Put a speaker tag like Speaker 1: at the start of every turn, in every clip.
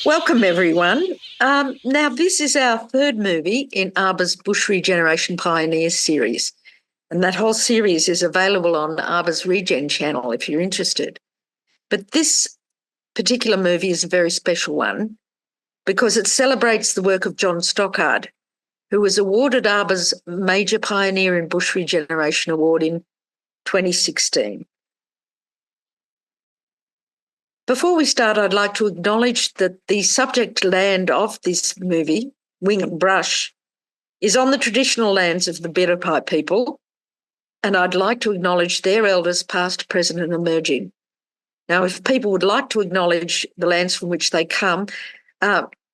Speaker 1: Welcome, everyone. Now, this is our third movie in AABR's Bush Regeneration Pioneers series, and that whole series is available on AABR's Regen channel if you're interested. But this particular movie is a very special one because it celebrates the work of John Stockard, who was awarded AABR's Major Pioneer in Bush Regeneration Award in 2016. Before we start, I'd like to acknowledge that the subject land of this movie, Wingham Brush, is on the traditional lands of the Biripi people, and I'd like to acknowledge their elders past, present and emerging. Now, if people would like to acknowledge the lands from which they come,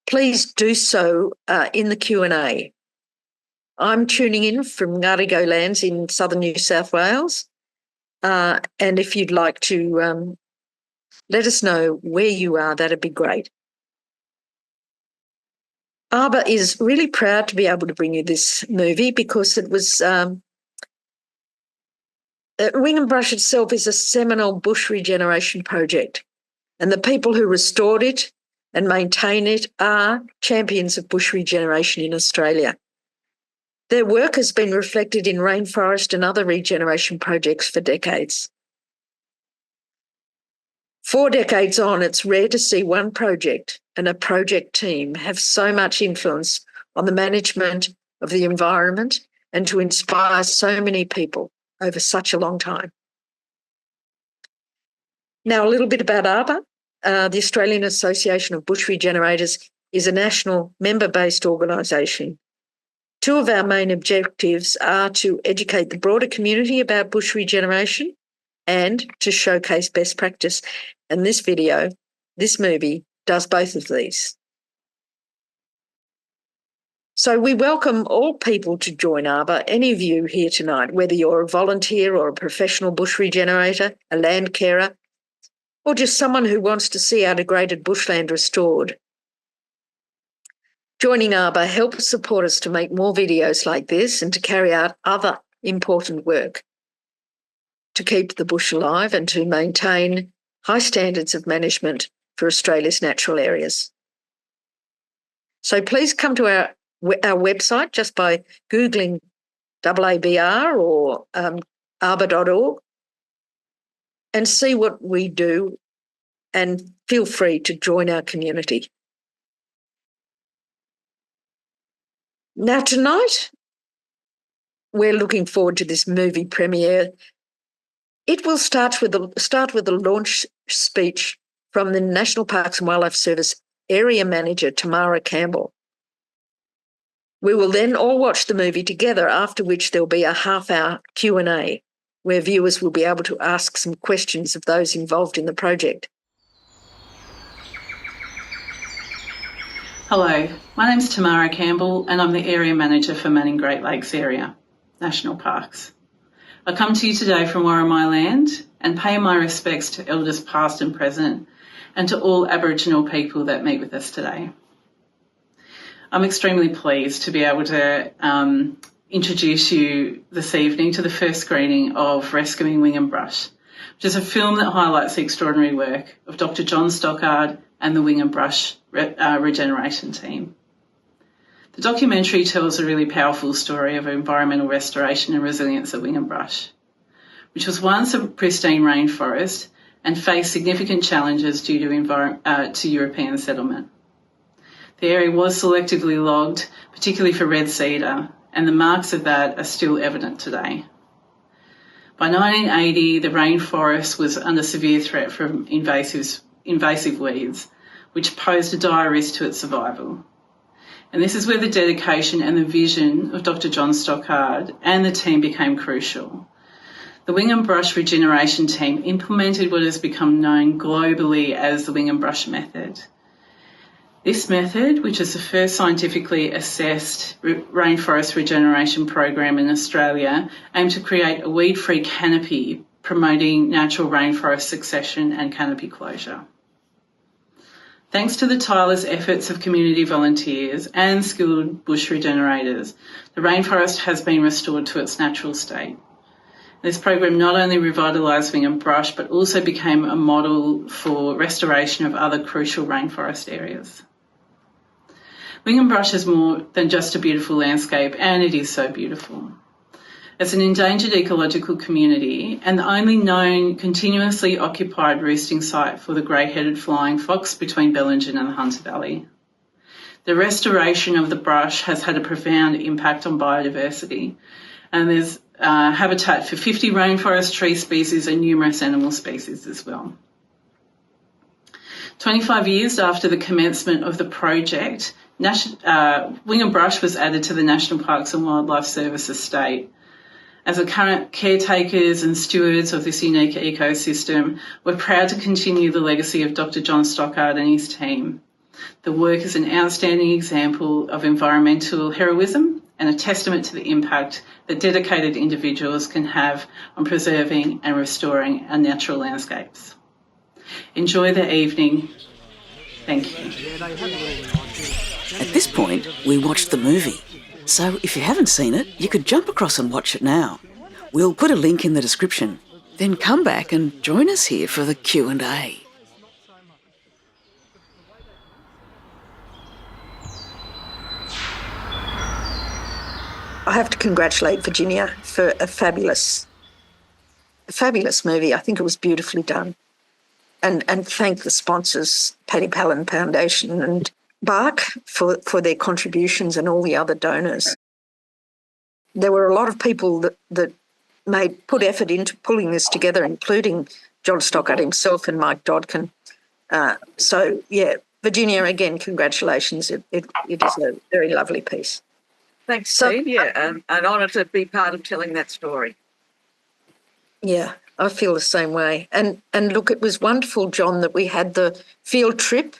Speaker 1: please do so in the Q&A. I'm tuning in from Ngarigo lands in southern New South Wales, and if you'd like to let us know where you are, that'd be great. AABR is really proud to be able to bring you this movie because it was Wingham Brush itself is a seminal bush regeneration project, and the people who restored it and maintain it are champions of bush regeneration in Australia. Their work has been reflected in Rainforest and other regeneration projects for decades. 4 decades on, it's rare to see one project and a project team have so much influence on the management of the environment and to inspire so many people over such a long time. Now, a little bit about AABR. The Australian Association of Bush Regenerators is a national member-based organisation. 2 of our main objectives are to educate the broader community about bush regeneration and to showcase best practice. And this movie, does both of these. So we welcome all people to join AABR, any of you here tonight, whether you're a volunteer or a professional bush regenerator, a land carer, or just someone who wants to see our degraded bushland restored. Joining AABR helps support us to make more videos like this and to carry out other important work to keep the bush alive and to maintain high standards of management for Australia's natural areas. So please come to our website just by Googling AABR or arbor.org and see what we do, and feel free to join our community. Now tonight, we're looking forward to this movie premiere. It will start with a launch speech from the National Parks and Wildlife Service Area Manager, Tamara Campbell. We will then all watch the movie together, after which there'll be a half-hour Q&A where viewers will be able to ask some questions of those involved in the project.
Speaker 2: Hello, my name's Tamara Campbell and I'm the Area Manager for Manning Great Lakes Area, National Parks. I come to you today from Warramai land and pay my respects to elders past and present and to all Aboriginal people that meet with us today. I'm extremely pleased to be able to introduce you this evening to the first screening of Rescuing Wingham Brush, which is a film that highlights the extraordinary work of Dr. John Stockard and the Wingham Brush regeneration team. The documentary tells a really powerful story of environmental restoration and resilience at Wingham Brush, which was once a pristine rainforest and faced significant challenges due to European settlement. The area was selectively logged, particularly for red cedar, and the marks of that are still evident today. By 1980, the rainforest was under severe threat from invasive weeds, which posed a dire risk to its survival. And this is where the dedication and the vision of Dr. John Stockard and the team became crucial. The Wingham Brush regeneration team implemented what has become known globally as the Wingham Brush method. This method, which is the first scientifically assessed rainforest regeneration program in Australia, aimed to create a weed-free canopy, promoting natural rainforest succession and canopy closure. Thanks to the tireless efforts of community volunteers and skilled bush regenerators, the rainforest has been restored to its natural state. This program not only revitalised Wingham Brush, but also became a model for restoration of other crucial rainforest areas. Wingham Brush is more than just a beautiful landscape, and it is so beautiful. It's an endangered ecological community and the only known continuously occupied roosting site for the grey-headed flying fox between Bellingen and the Hunter Valley. The restoration of the brush has had a profound impact on biodiversity, and there's habitat for 50 rainforest tree species and numerous animal species as well. 25 years after the commencement of the project, Wingham Brush was added to the National Parks and Wildlife Service estate. As the current caretakers and stewards of this unique ecosystem, we're proud to continue the legacy of Dr. John Stockard and his team. The work is an outstanding example of environmental heroism and a testament to the impact that dedicated individuals can have on preserving and restoring our natural landscapes. Enjoy the evening. Thank you.
Speaker 3: At this point, we watched the movie. So if you haven't seen it, you could jump across and watch it now. We'll put a link in the description. Then come back and join us here for the Q&A.
Speaker 1: I have to congratulate Virginia for a fabulous movie. I think it was beautifully done. And thank the sponsors, Paddy, Pallin Foundation and BARRC for their contributions and all the other donors. There were a lot of people that put effort into pulling this together, including John Stockard himself and Mike Dodkin. So, yeah, Virginia, again, congratulations. It is a very lovely piece.
Speaker 4: Thanks, Tein. Yeah, an honour to be part of telling that story.
Speaker 1: Yeah, I feel the same way. And look, it was wonderful, John, that we had the field trip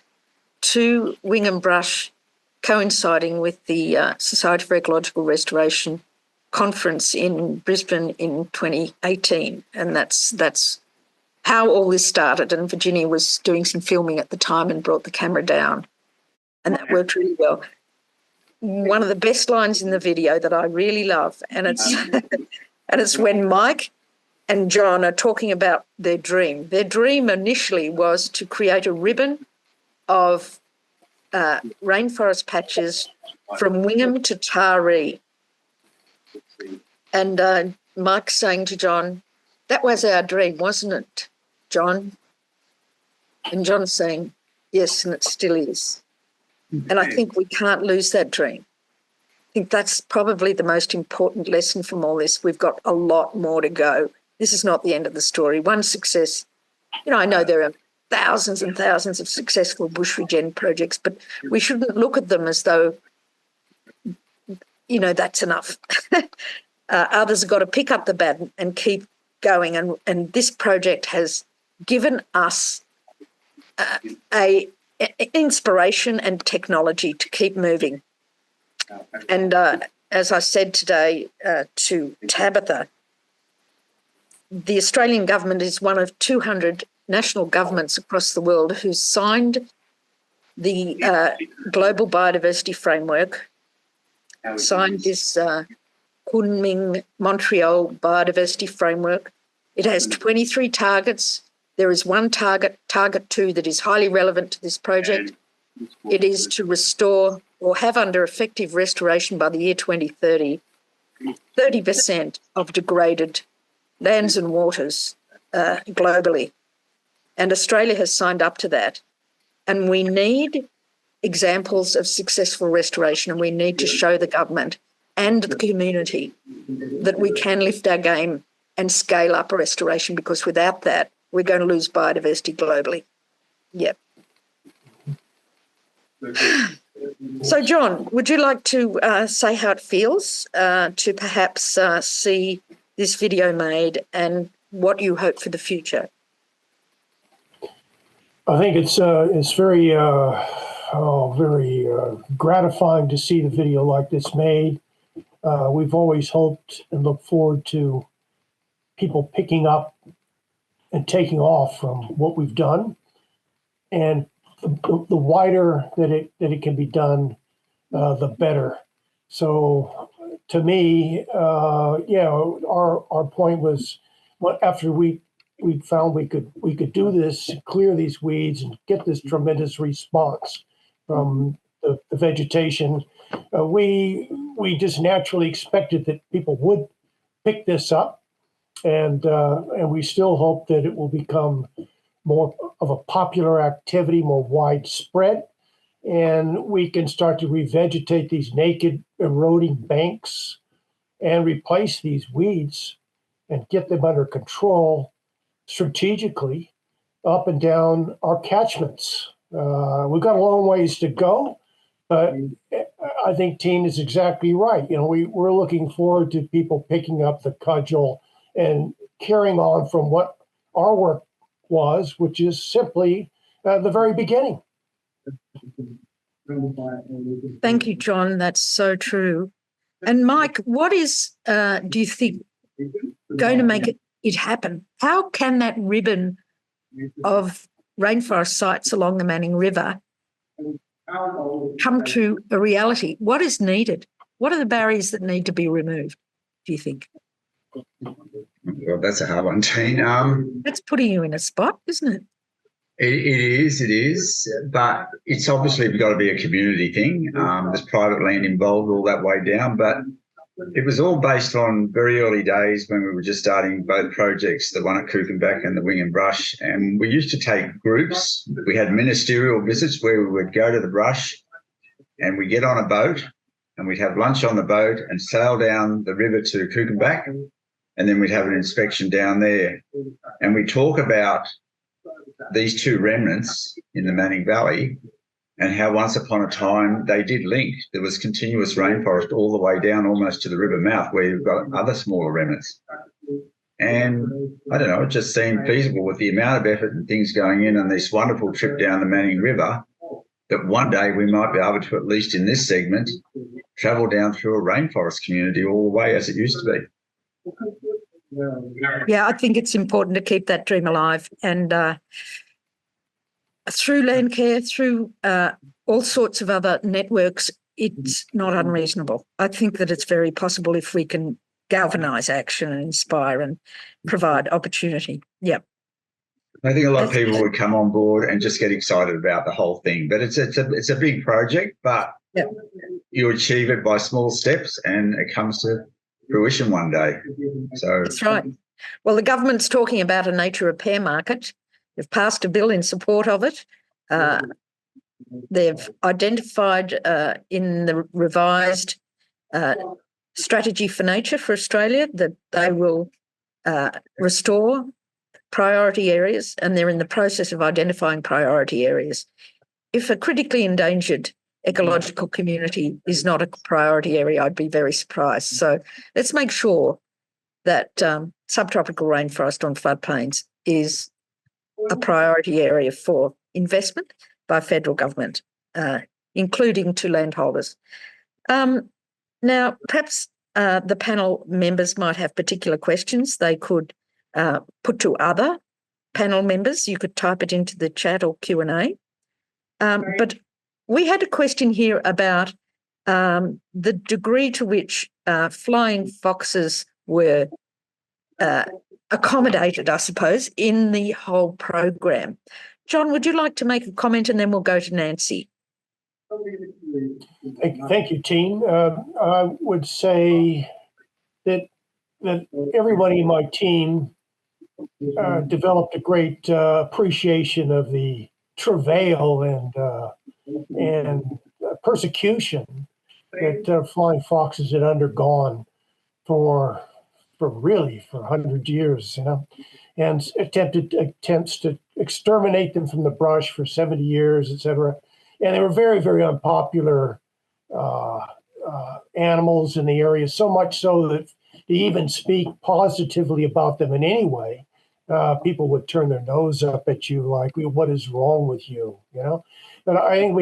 Speaker 1: to Wingham Brush coinciding with the Society for Ecological Restoration conference in Brisbane in 2018. And that's how all this started. And Virginia was doing some filming at the time and brought the camera down. And that worked really well. One of the best lines in the video that I really love, and it's when Mike and John are talking about their dream. Their dream initially was to create a ribbon of rainforest patches from Wingham to Taree. And Mike's saying to John, that was our dream, wasn't it, John? And John's saying, yes, and it still is. And I think we can't lose that dream. I think that's probably the most important lesson from all this. We've got a lot more to go. This is not the end of the story. One success, I know there are thousands and thousands of successful bush regen projects, but we shouldn't look at them as though, that's enough. Others have got to pick up the baton and keep going. And this project has given us a inspiration and technology to keep moving. And as I said today to Tabetha, the Australian government is one of 200 national governments across the world who signed the Global Biodiversity Framework, signed this Kunming-Montreal Biodiversity Framework. It has 23 targets. There is one target 2, that is highly relevant to this project. It is to restore or have under effective restoration by the year 2030, 30% of degraded lands and waters globally. And Australia has signed up to that. And we need examples of successful restoration, and we need to show the government and the community that we can lift our game and scale up restoration, because without that, we're going to lose biodiversity globally. Yep. So, John, would you like to say how it feels to perhaps see this video made and what you hope for the future?
Speaker 5: I think it's very gratifying to see the video like this made. We've always hoped and looked forward to people picking up and taking off from what we've done, and the wider that it can be done, the better. So to me, our point was, after we found we could do this, clear these weeds, and get this tremendous response from the vegetation, we just naturally expected that people would pick this up, and we still hope that it will become more of a popular activity, more widespread, and we can start to revegetate these naked, eroding banks and replace these weeds and get them under control strategically up and down our catchments. We've got a long ways to go, but I think Tein is exactly right. We're looking forward to people picking up the cudgel and carrying on from what our work was, which is simply the very beginning.
Speaker 1: Thank you, John. That's so true. And Mike, what is, do you think, going to make it happen? How can that ribbon of rainforest sites along the Manning River come to a reality? What is needed? What are the barriers that need to be removed, do you think?
Speaker 6: Well, that's a hard one, Tein.
Speaker 1: That's putting you in a spot, isn't it?
Speaker 6: It is, but it's obviously got to be a community thing. There's private land involved all that way down, but it was all based on very early days when we were just starting both projects, the one at Kukenbach and the Wingham Brush, and we used to take groups. We had ministerial visits where we would go to the brush and we'd get on a boat and we'd have lunch on the boat and sail down the river to Kukenbach, and then we'd have an inspection down there. And we'd talk about these two remnants in the Manning Valley and how once upon a time they did link. There was continuous rainforest all the way down almost to the river mouth where you've got other smaller remnants. And I don't know, it just seemed feasible with the amount of effort and things going in on this wonderful trip down the Manning River that one day we might be able to, at least in this segment, travel down through a rainforest community all the way as it used to be.
Speaker 1: Yeah, I think it's important to keep that dream alive, and through Landcare, through all sorts of other networks, it's not unreasonable. I think that it's very possible if we can galvanise action and inspire and provide opportunity. Yeah.
Speaker 6: I think a lot of people would come on board and just get excited about the whole thing, but it's a big project, but you achieve it by small steps and it comes to fruition one day. So
Speaker 1: that's right. Well, the government's talking about a nature repair market. They've passed a bill in support of it. They've identified in the revised strategy for nature for Australia that they will restore priority areas, and they're in the process of identifying priority areas. If a critically endangered ecological community is not a priority area, I'd be very surprised. So let's make sure that subtropical rainforest on floodplains is a priority area for investment by federal government, including to landholders. Now, perhaps the panel members might have particular questions they could put to other panel members. You could type it into the chat or Q&A. But we had a question here about the degree to which flying foxes were accommodated, I suppose, in the whole program. John, would you like to make a comment, and then we'll go to Nancy?
Speaker 5: Thank you, Tein. I would say that everybody in my team developed a great appreciation of the travail and persecution that flying foxes had undergone for 100 years, and attempts to exterminate them from the brush for 70 years, etc. And they were very, very unpopular animals in the area, so much so that to even speak positively about them in any way, people would turn their nose up at you like, what is wrong with you, But I think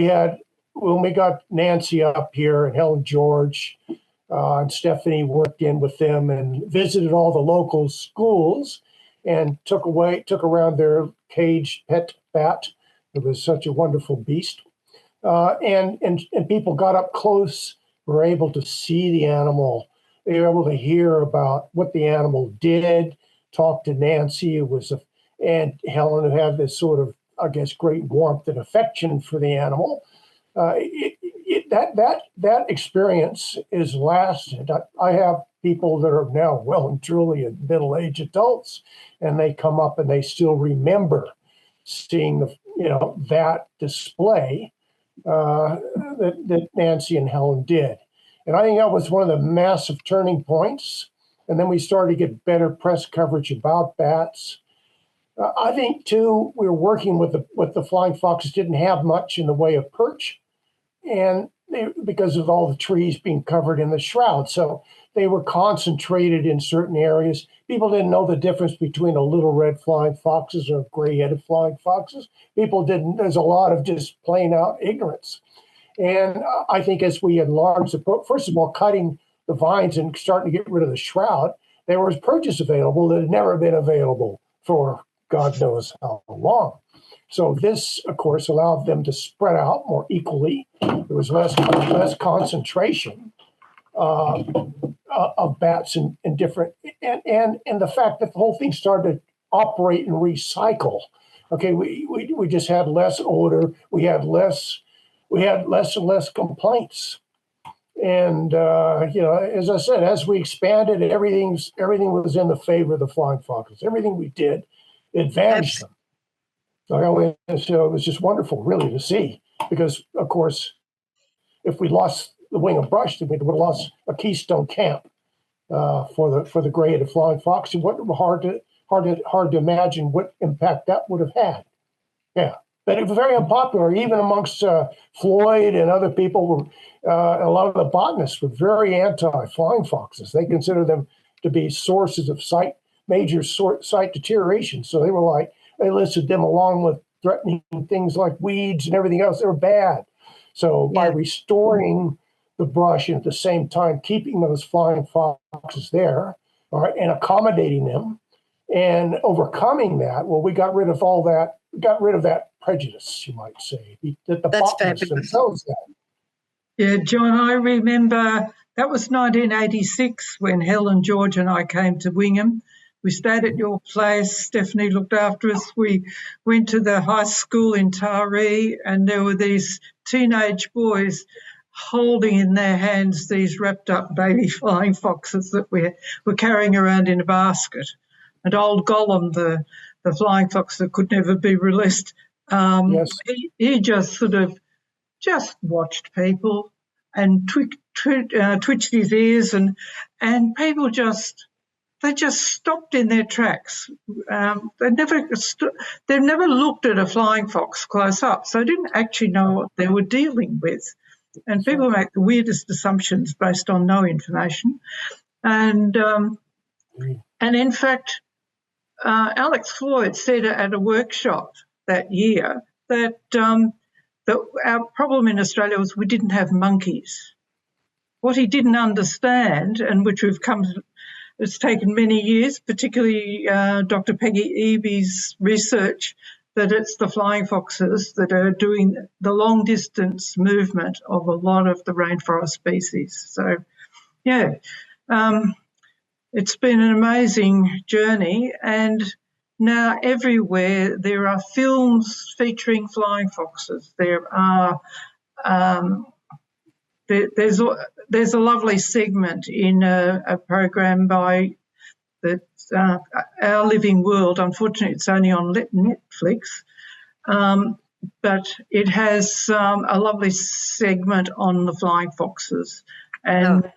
Speaker 5: when we got Nancy up here and Helen George, and Stephanie worked in with them and visited all the local schools and took around their caged pet bat. It was such a wonderful beast. And people got up close, were able to see the animal They were able to hear about what the animal did, talk to Nancy, and Helen, who had this sort of, I guess, great warmth and affection for the animal. That experience is lasted. I have people that are now well and truly middle-aged adults, and they come up and they still remember seeing that display that Nancy and Helen did. And I think that was one of the massive turning points. And then we started to get better press coverage about bats. I think, too, we were working with the flying foxes, didn't have much in the way of perch, and because of all the trees being covered in the shroud. So they were concentrated in certain areas. People didn't know the difference between a little red flying foxes or gray-headed flying foxes. People didn't. There's a lot of just plain out ignorance. And I think as we enlarged first of all, cutting the vines and starting to get rid of the shroud, there was perches available that had never been available for God knows how long. So this, of course, allowed them to spread out more equally. There was less concentration of bats in different, and the fact that the whole thing started to operate and recycle. Okay, we just had less odor. We had less and less complaints. And as I said, as we expanded, everything was in the favor of the flying foxes. Everything we did advantaged them. So it was just wonderful, really, to see. Because, of course, if we lost the Wingham Brush, then we would have lost a keystone camp for the gray-headed flying fox. And what hard to imagine what impact that would have had. Yeah. But it was very unpopular, even amongst Floyd and other people. A lot of the botanists were very anti-flying foxes. They considered them to be sources of major site deterioration. So they listed them along with threatening things like weeds and everything else. They were bad. So by restoring the brush and at the same time keeping those flying foxes there, all right, and accommodating them and overcoming that, well, we got rid of all that. Got rid of that prejudice, you might say, that the botanists themselves had.
Speaker 7: Yeah, John, I remember that was 1986 when Helen, George and I came to Wingham. We stayed at your place. Stephanie looked after us. We went to the high school in Taree, and there were these teenage boys holding in their hands these wrapped up baby flying foxes that we were carrying around in a basket. And old Gollum, the flying fox that could never be released, he just sort of just watched people and twitched his ears, and people they just stopped in their tracks. They've never looked at a flying fox close up, so they didn't actually know what they were dealing with. And people make the weirdest assumptions based on no information. And in fact, Alex Floyd said at a workshop that year that our problem in Australia was we didn't have monkeys. What he didn't understand, and which it's taken many years, particularly Dr. Peggy Eby's research, that it's the flying foxes that are doing the long-distance movement of a lot of the rainforest species. So, it's been an amazing journey, and now everywhere there are films featuring flying foxes. There are there's a lovely segment in a program by Our Living World. Unfortunately, it's only on Netflix, but it has a lovely segment on the flying foxes, and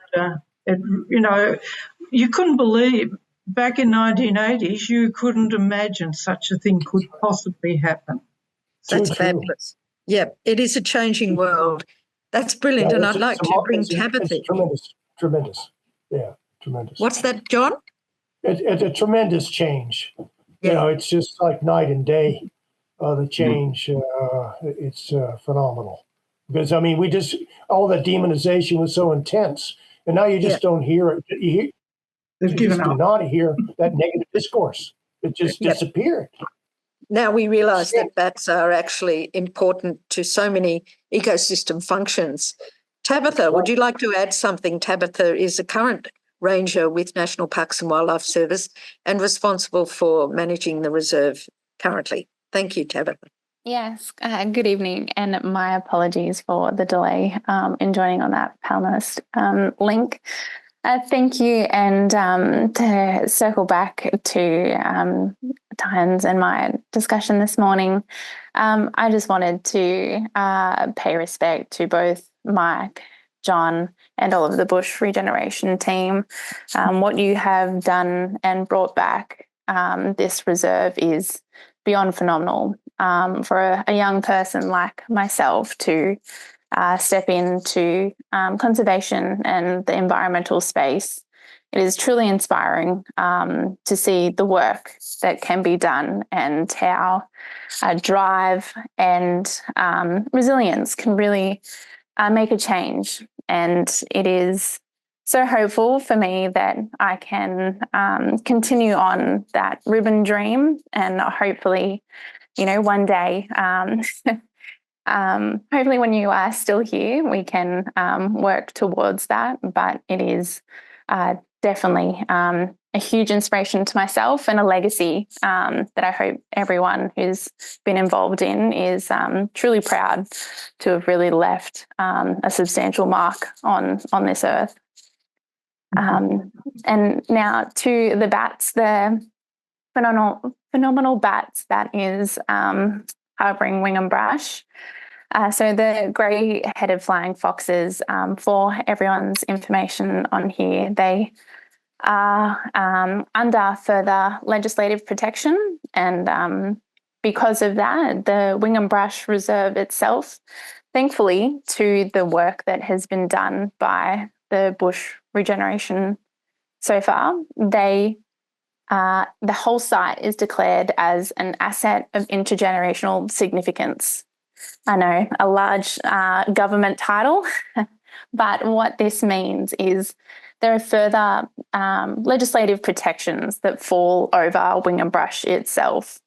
Speaker 7: you couldn't believe back in 1980s you couldn't imagine such a thing could possibly happen.
Speaker 1: That's fabulous. Yeah, it is a changing world. That's brilliant, and I'd like to bring Tabetha.
Speaker 5: Tremendous. Yeah, tremendous.
Speaker 1: What's that, John?
Speaker 5: It's a tremendous change.
Speaker 1: Yeah.
Speaker 5: It's just like night and day. The change, it's phenomenal. Because all the demonization was so intense, and now you just don't hear it. You just do not hear that negative discourse. It just disappeared.
Speaker 1: Now we realise that bats are actually important to so many ecosystem functions. Tabetha, would you like to add something? Tabetha is a current ranger with National Parks and Wildlife Service and responsible for managing the reserve currently. Thank you, Tabetha.
Speaker 8: Yes, good evening, and my apologies for the delay in joining on that panelist link. Thank you, and to circle back to Tein's and my discussion this morning, I just wanted to pay respect to both Mike, John, and all of the bush regeneration team. What you have done and brought back this reserve is beyond phenomenal. For a young person like myself to step into conservation and the environmental space, it is truly inspiring to see the work that can be done and how drive and resilience can really make a change. And it is so hopeful for me that I can continue on that ribbon dream, and hopefully, one day, hopefully when you are still here, we can work towards that. But it is definitely a huge inspiration to myself and a legacy that I hope everyone who's been involved in is truly proud to have really left a substantial mark on this earth. And now to the bats, the phenomenal bats that is harbouring Wingham Brush. So the grey-headed flying foxes, for everyone's information on here, they are under further legislative protection, and because of that, the Wingham Brush Reserve itself, thankfully to the work that has been done by the bush regeneration so far, the whole site is declared as an asset of intergenerational significance. I know, a large government title, but what this means is there are further legislative protections that fall over Wingham Brush itself.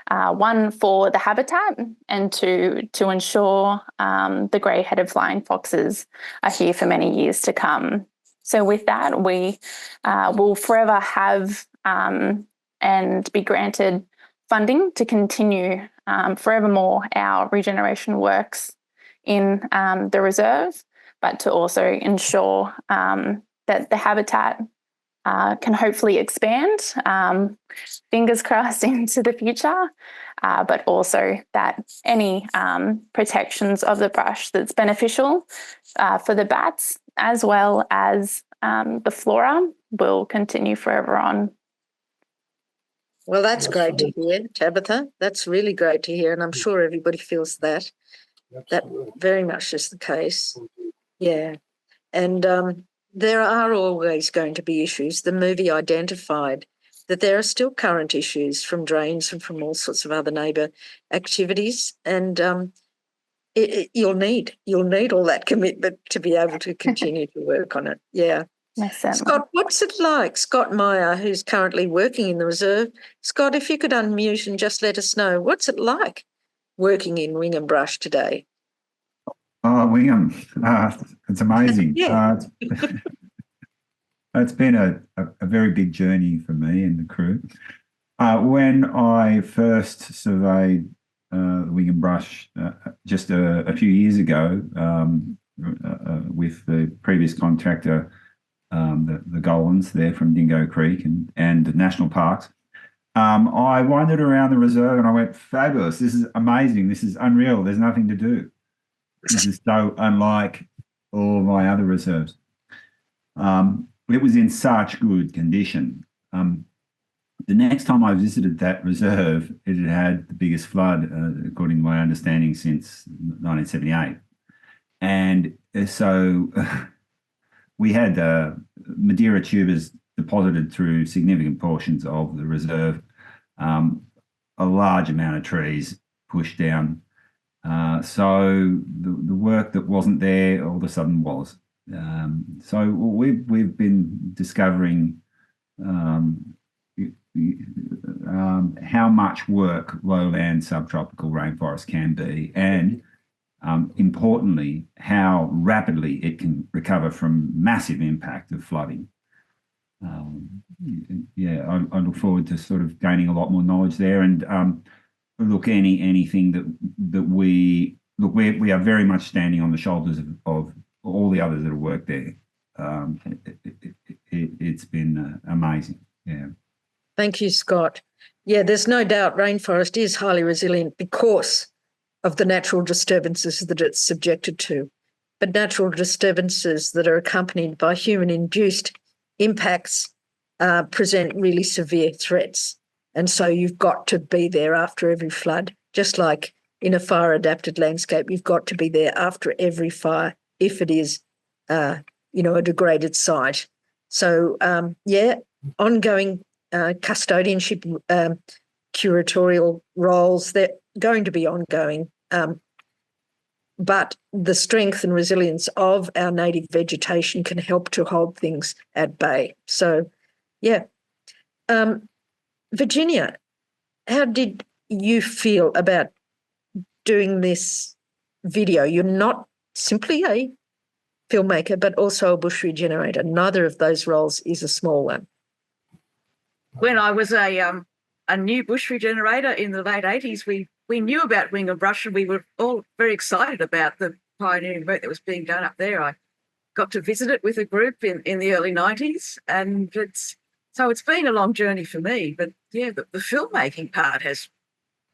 Speaker 8: One for the habitat, and two to ensure the grey-headed flying foxes are here for many years to come. So with that, we will forever have and be granted funding to continue forevermore our regeneration works in the reserve, but to also ensure that the habitat can hopefully expand, fingers crossed, into the future, but also that any protections of the brush that's beneficial for the bats as well as the flora will continue forever on.
Speaker 1: Well, that's great to hear, Tabetha. That's really great to hear, and I'm sure everybody feels that. That very much is the case. Yeah. And there are always going to be issues. The movie identified that there are still current issues from drains and from all sorts of other neighbour activities, and you'll need all that commitment to be able to continue to work on it. Yeah.
Speaker 8: Yes,
Speaker 1: Scott, what's it like? Scott Meier, who's currently working in the reserve. Scott, if you could unmute and just let us know, what's it like working in Wingham Brush today?
Speaker 9: Oh, Wingham, it's amazing.
Speaker 1: Yeah.
Speaker 9: It's been a very big journey for me and the crew. When I first surveyed the Wingham Brush just a few years ago with the previous contractor, the Golans there from Dingo Creek and the national parks, I wandered around the reserve and I went, fabulous, this is amazing, this is unreal, there's nothing to do. This is so unlike all my other reserves. It was in such good condition. The next time I visited that reserve, it had had the biggest flood, according to my understanding, since 1978. And so we had Madeira tubers deposited through significant portions of the reserve, a large amount of trees pushed down. So the work that wasn't there all of a sudden was. So we've been discovering how much work lowland subtropical rainforest can be, and importantly, how rapidly it can recover from massive impact of flooding. I look forward to sort of gaining a lot more knowledge there. And look, anything that we are very much standing on the shoulders of all the others that have worked there. It's been amazing. Yeah.
Speaker 1: Thank you, Scott. Yeah, there's no doubt rainforest is highly resilient because of the natural disturbances that it's subjected to. But natural disturbances that are accompanied by human-induced impacts present really severe threats. And so you've got to be there after every flood, just like in a fire-adapted landscape, you've got to be there after every fire if it is, a degraded site. So, ongoing custodianship, curatorial roles, they're going to be ongoing. But the strength and resilience of our native vegetation can help to hold things at bay. So, yeah. Virginia, how did you feel about doing this video? You're not simply a filmmaker, but also a bush regenerator. Neither of those roles is a small one.
Speaker 4: When I was a new bush regenerator in the late 80s, we knew about Wingham Brush and we were all very excited about the pioneering work that was being done up there. I got to visit it with a group in the early 90s, and it's been a long journey for me. But yeah, the filmmaking part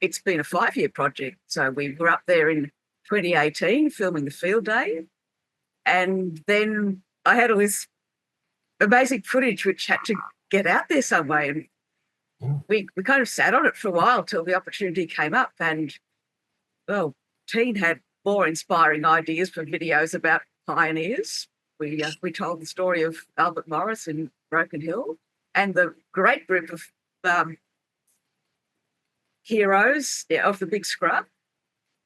Speaker 4: it's been a 5-year project. So we were up there in 2018 filming the field day, and then I had all this amazing footage which had to get out there some way, and we kind of sat on it for a while till the opportunity came up. And well, Tein had more inspiring ideas for videos about pioneers. We told the story of Albert Morris in Broken Hill and the great group of heroes of the Big Scrub,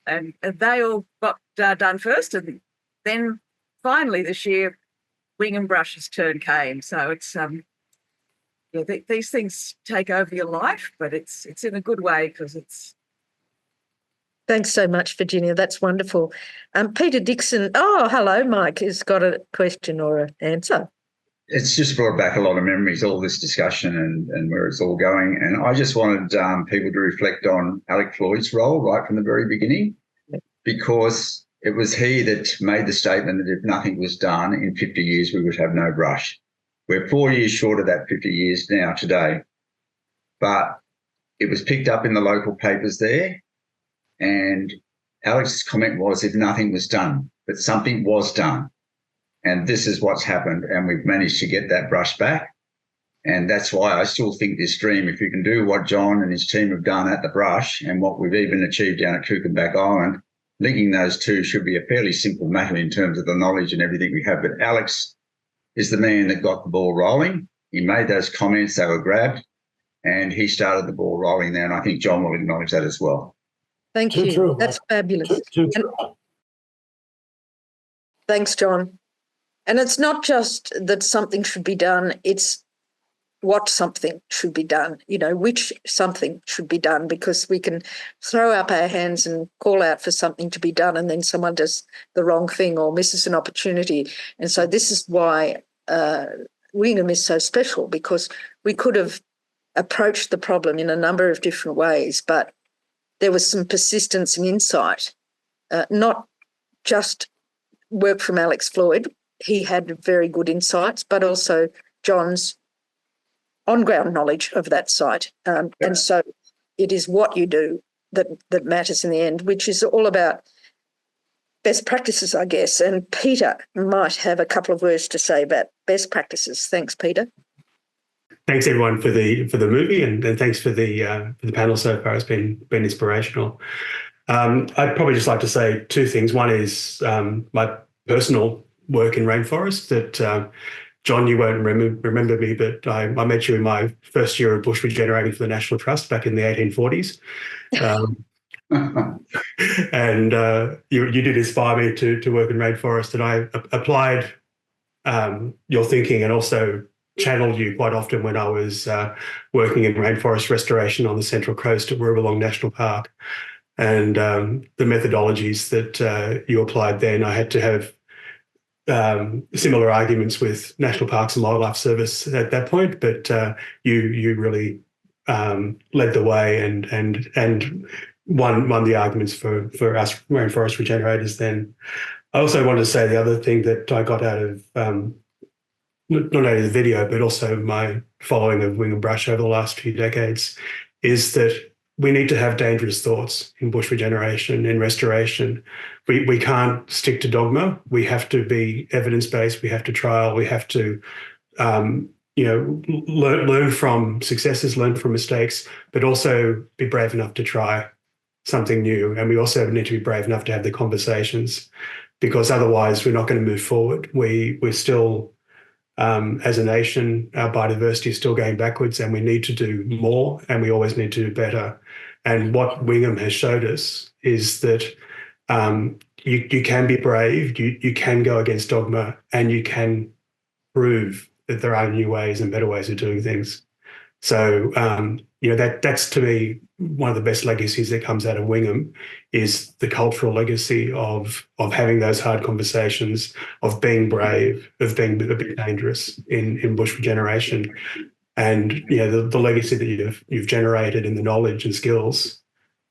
Speaker 4: and they all got done first, and then finally this year Wingham Brush's turn came. So it's these things take over your life, but it's in a good way because it's.
Speaker 1: Thanks so much, Virginia. That's wonderful. Peter Dixon. Oh, hello, Mike has got a question or an answer.
Speaker 6: It's just brought back a lot of memories, all this discussion and where it's all going. And I just wanted people to reflect on Alec Floyd's role right from the very beginning, because it was he that made the statement that if nothing was done in 50 years, we would have no brush. We're 4 years short of that 50 years now today. But it was picked up in the local papers there, and Alex's comment was if nothing was done, but something was done. And this is what's happened, and we've managed to get that brush back. And that's why I still think this dream, if you can do what John and his team have done at the brush and what we've even achieved down at Kukenback Island, linking those two should be a fairly simple matter in terms of the knowledge and everything we have. But Alex is the man that got the ball rolling. He made those comments, they were grabbed, and he started the ball rolling there. And I think John will acknowledge that as well.
Speaker 1: Thank you.
Speaker 5: True.
Speaker 1: That's fabulous.
Speaker 5: True.
Speaker 1: Thanks, John. And it's not just that something should be done, it's what something should be done, which something should be done, because we can throw up our hands and call out for something to be done and then someone does the wrong thing or misses an opportunity. And so this is why Wingham is so special, because we could have approached the problem in a number of different ways, but there was some persistence and insight, not just work from Alex Floyd. He had very good insights, but also John's on-ground knowledge of that site. And so it is what you do that matters in the end, which is all about best practices, I guess. And Peter might have a couple of words to say about best practices. Thanks, Peter.
Speaker 10: Thanks everyone for the movie, and thanks for the panel so far. It's been inspirational. I'd probably just like to say two things. One is my personal work in Rainforest that John, you won't remember me, but I met you in my first year of bush regenerating for the National Trust back in the 1840s. And you did inspire me to work in Rainforest, and I applied your thinking and also channeled you quite often when I was working in rainforest restoration on the Central Coast at Warrawong National Park. And the methodologies that you applied then, I had to have similar arguments with National Parks and Wildlife Service at that point, but you really led the way and won the arguments for us rainforest regenerators then. I also wanted to say the other thing that I got out of not only the video, but also my following of Wingham Brush over the last few decades, is that we need to have dangerous thoughts in bush regeneration, in restoration. We can't stick to dogma. We have to be evidence-based. We have to trial. We have to, learn from successes, learn from mistakes, but also be brave enough to try something new. And we also need to be brave enough to have the conversations, because otherwise we're not going to move forward. We're still, as a nation, our biodiversity is still going backwards, and we need to do more, and we always need to do better. And what Wingham has showed us is that you can be brave, you can go against dogma, and you can prove that there are new ways and better ways of doing things. So, that's to me one of the best legacies that comes out of Wingham, is the cultural legacy of having those hard conversations, of being brave, of being a bit dangerous in bush regeneration. And the legacy that you've generated in the knowledge and skills,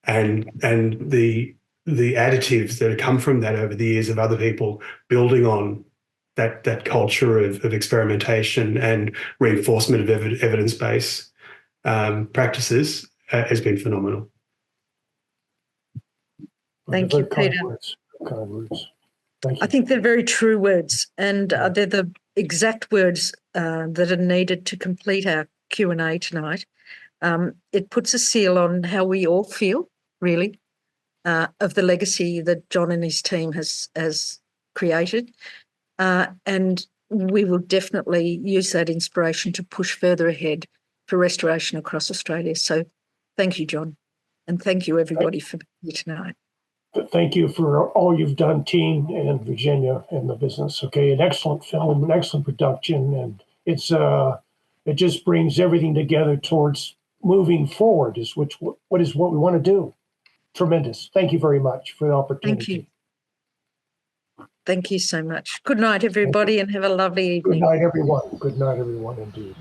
Speaker 10: and the additives that have come from that over the years of other people building on that culture of experimentation and reinforcement of evidence-based practices has been phenomenal.
Speaker 1: Thank you, Peter.
Speaker 5: Kind words. Thank you.
Speaker 1: I think they're very true words, and they're the exact words that are needed to complete our Q&A tonight. It puts a seal on how we all feel, really, of the legacy that John and his team has created. And we will definitely use that inspiration to push further ahead for restoration across Australia. So thank you, John, and thank you, everybody, for being here tonight.
Speaker 5: Thank you for all you've done, Tein and Virginia, and the business. Okay, an excellent film, an excellent production, and it just brings everything together towards moving forward, what we want to do. Tremendous. Thank you very much for the opportunity.
Speaker 1: Thank you. Thank you so much. Good night, everybody, and have a lovely evening.
Speaker 5: Good night, everyone. Good night, everyone, indeed.